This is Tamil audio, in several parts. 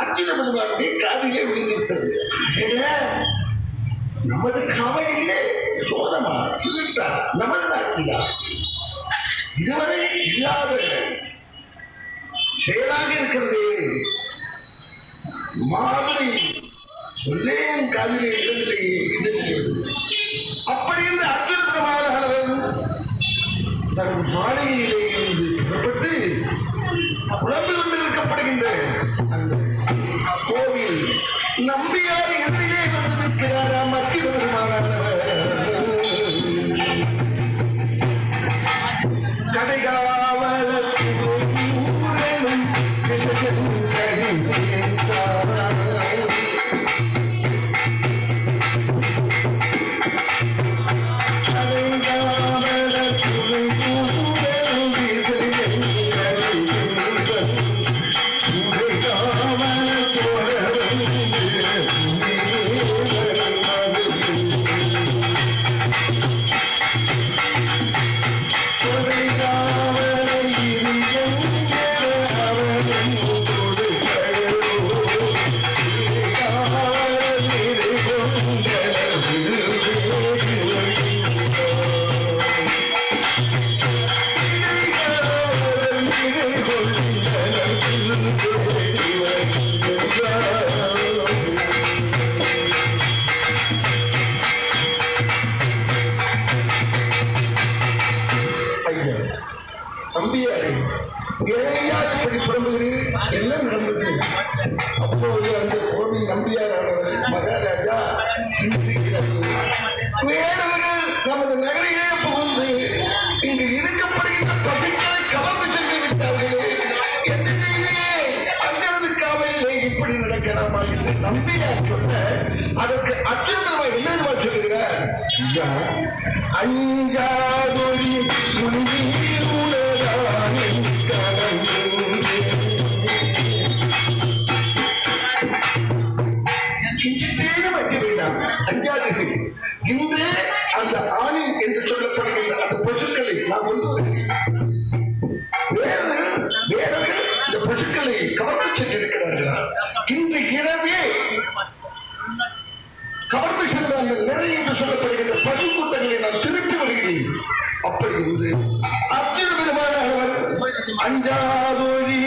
அர்ஜுன பெருமானுடைய காதிலே விழுந்துவிட்டது. நமது காவலிலே சோதமா திருட்டா நமது நாட்டிலா இதுவரை இல்லாத செயலாக இருக்கிறது. மாதிரி சொல்லே என் காதிலே இடமில்லையே என்று சொல்வது. அப்படி இந்த அர்ஜுன பெருமானவன் தனது மாளிகையிலே இருந்து புறப்பட்டு புலம்பு கொண்டிருக்கப்படுகின்ற அந்த கோவில் நம்பியார் எதிரிலே வந்து நிற்கிறாராம் அர்ஜுன பெருமானவர். கடைகாவலும் விஷயம் நம்பியாரே இப்படி புலம்புகிறீர், என்ன நடந்தது? அப்போது அந்த கோவில் நம்பியாரானவர் மகாராஜா வேடவர்கள் நமது நகரிலே புகுந்து இங்கு இருக்கப்படுகின்ற பசுக்களை கவர்ந்து சென்று விட்டார்களே, என்னையே அங்கனது காவலிலே இப்படி நடக்கலாமா என்று நம்பியார் சொல்ல, அதற்கு அர்ஜுன பெருமாள் என்ன சொல்லுகிறார்? அஞ்சாதொழி அஞ்சாதீர்கள். இன்று அந்த ஆணின் என்று சொல்லப்படுகின்ற அந்த பசுக்களை நாம் கொண்டு வருகிறேன். வேடர்கள் இந்த பசுக்களை கவர்ந்து சென்றிருக்கிறார்களா? இன்று இரவே கவர்ந்து சென்ற அந்த நிறை என்று சொல்லப்படுகின்ற பசு கூட்டங்களை நான் திருப்பி வருகிறேன். அப்படி என்று அர்ஜுன பெருமானவர் அஞ்சாதொழி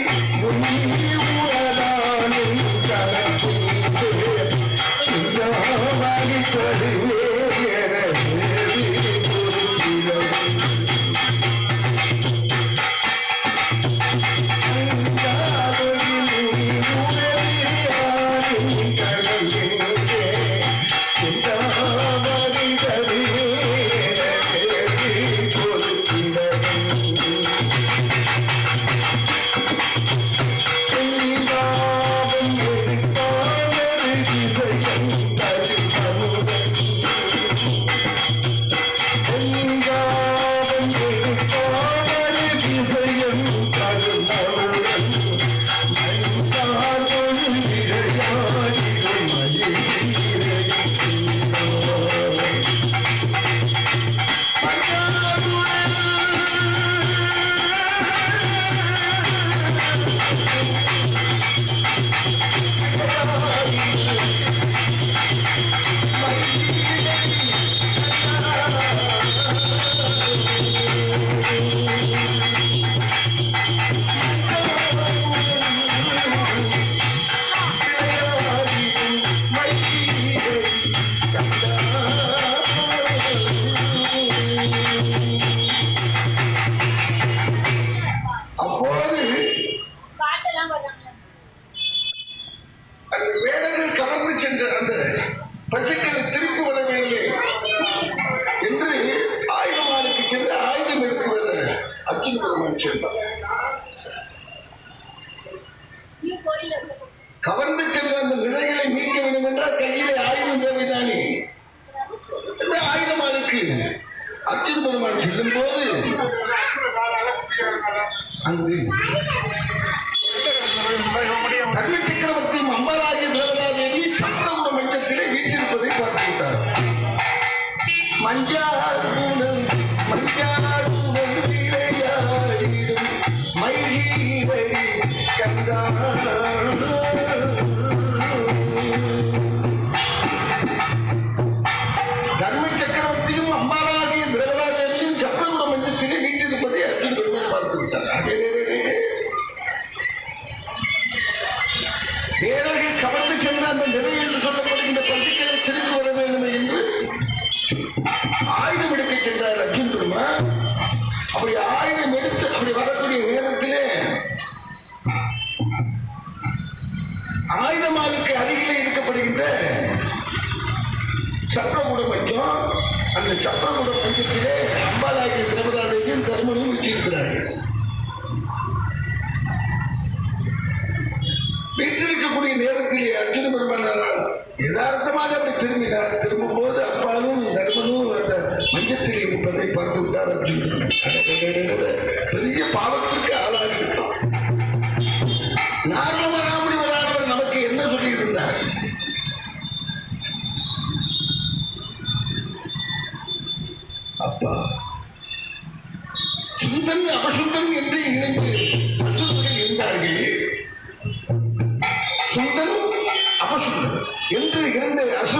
கவர்ந்து சென்ற அந்த நிலைகளை மீட்க வேண்டும் என்றால் கையிலே ஆயுதம் தேவைதானே. ஆயுதமானுக்கு அர்ஜுன பெருமான் செல்லும் போது அங்கு தர்ம சக்கரவர்த்தியும் அம்பராஜி தேவதாதேவி சந்திரகுட மஞ்சத்திலே வீட்டிருப்பதை பார்த்து விட்டார். மஞ்சாடுடன் மஞ்சாடுடன் விளையாடிடும் மயிலை கந்தா திருமணமாளுக்கு அருகிலே இருக்கப்படுகின்ற சப்ரகுட மஞ்சம். அந்த சப்ரகுட மஞ்சத்திலே அம்பாலாகிய திரௌபதாதையும் தர்மனும் வச்சிருக்கிறார்கள். வீட்டிருக்கக்கூடிய நேரத்திலே அர்ஜுன பெருமானார் யதார்த்தமாக அப்படி திரும்பினார். திரும்பும் போது அப்பாலும் தர்மனும் அந்த மஞ்சத்தில் இருப்பதை பார்த்து விட்டார் அர்ஜுனன். பெரிய பாவத்திற்கு ஆளாகிவிட்டான். நாரத மகாமுனிவரானவர் நமக்கு என்ன சொல்லி இருந்தார்? அப்பா, சுந்தன் அபசுந்தன் என்று இரண்டு அசுரர்கள் இருந்தார்கள். சுந்தன் அபசுந்தன் என்று இரண்டு அசுர